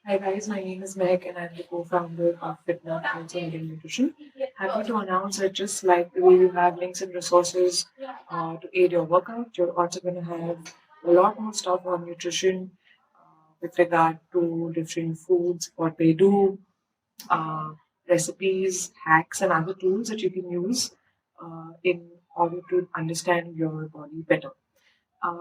Hi guys, my name is Meg and I'm the co-founder of Fitna, also Indian Nutrition. Happy to announce that just like the way you have links and resources to aid your workout, you're also going to have a lot more stuff on nutrition with regard to different foods, what they do, uh, recipes, hacks, and other tools that you can use in order to understand your body better.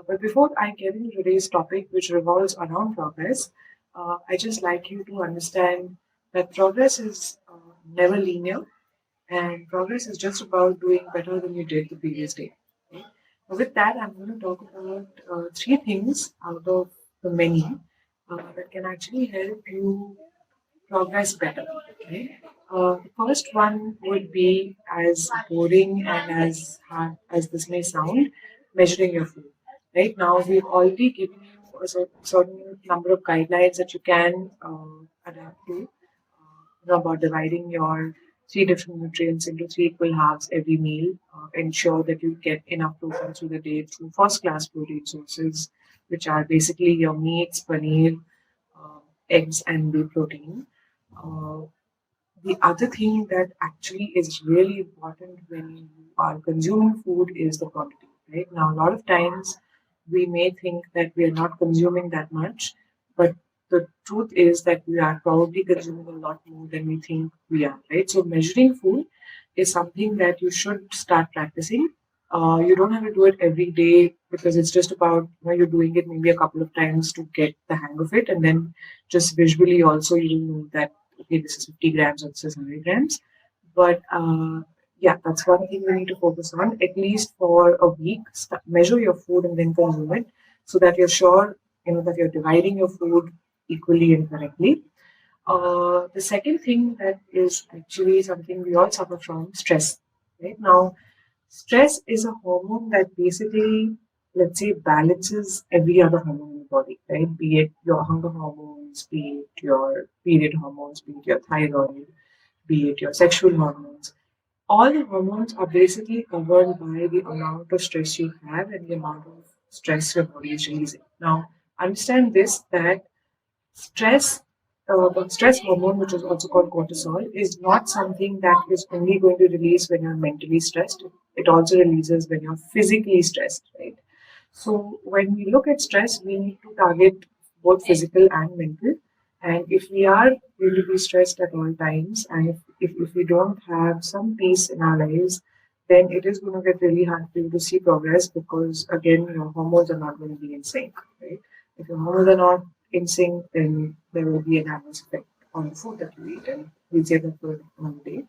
But before I get into today's topic, which revolves around progress, I just like you to understand that progress is never linear, and progress is just about doing better than you did the previous day. Okay? With that, I'm going to talk about three things out of the many that can actually help you progress better. Okay? The first one would be as boring and as hard as this may sound, measuring your food. Right now, we've already given you a certain number of guidelines that you can adapt to. About dividing your three different nutrients into three equal halves every meal. Ensure that you get enough protein through the day through first class protein sources, which are basically your meats, paneer, uh, eggs, and whey protein. Uh, the other thing that actually is really important when you are consuming food is the quantity, right? Now, a lot of times we may think that we are not consuming that much, but the truth is that we are probably consuming a lot more than we think we are, right? So, measuring food is something that you should start practicing. You don't have to do it every day because it's just about you're doing it maybe a couple of times to get the hang of it, and then just visually also you know that okay, this is 50 grams or this is 100 grams. But yeah, that's one thing we need to focus on at least for a week. Measure your food and then consume it so that you're sure that you're dividing your food equally and correctly. The second thing that is actually something we all suffer from stress. Right now, stress is a hormone that basically, let's say, balances every other hormone in the body, right? Be it your hunger hormones, be it your period hormones, be it your thyroid, be it your sexual hormones. All the hormones are basically governed by the amount of stress you have and the amount of stress your body is releasing. Now, understand this that stress, the stress hormone, which is also called cortisol, is not something that is only going to release when you're mentally stressed. It also releases when you're physically stressed, right? So when we look at stress, we need to target both physical and mental. And if we are going to be stressed at all times, and if we don't have some peace in our lives, then it is going to get really hard for you to see progress because, again, your hormones are not going to be in sync, right? If your hormones are not in sync, then there will be an adverse effect on the food that you eat, and we'll say that for another day.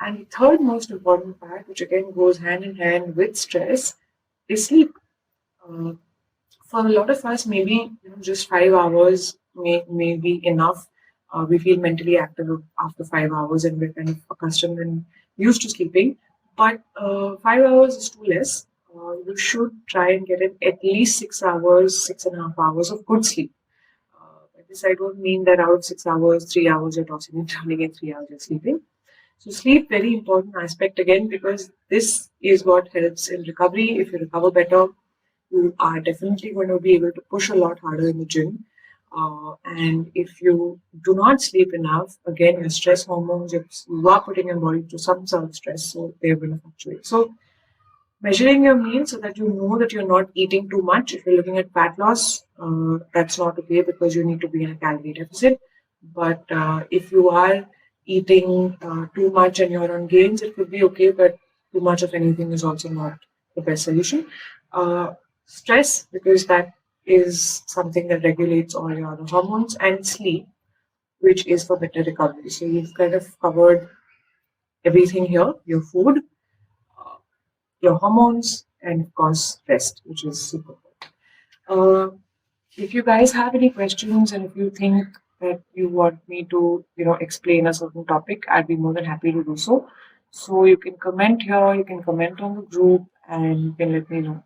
And the third most important part, which again goes hand in hand with stress, is sleep. Uh, for a lot of us, maybe just 5 hours may be enough. We feel mentally active after 5 hours, and we're kind of accustomed and used to sleeping. But 5 hours is too less. You should try and get in at least 6 hours, 6.5 hours of good sleep. By this, I don't mean that out of 6 hours, 3 hours you're tossing and turning, and 3 hours you're sleeping. So sleep, very important aspect again, because this is what helps in recovery. If you recover better, you are definitely going to be able to push a lot harder in the gym. And if you do not sleep enough, again, your stress hormones, you are putting your body to some sort of stress, so they're going to fluctuate. So measuring your meals so that you know that you're not eating too much. If you're looking at fat loss, that's not okay because you need to be in a calorie deficit. But if you are eating too much and you're on gains, it could be okay, but too much of anything is also not the best solution. Uh, Stress, because that is something that regulates all your other hormones, and sleep, which is for better recovery. So you've kind of covered everything here: your food, your hormones, and of course, rest, which is super good. Uh, if you guys have any questions and if you think that you want me to, explain a certain topic, I'd be more than happy to do so. So you can comment here, you can comment on the group, and you can let me know.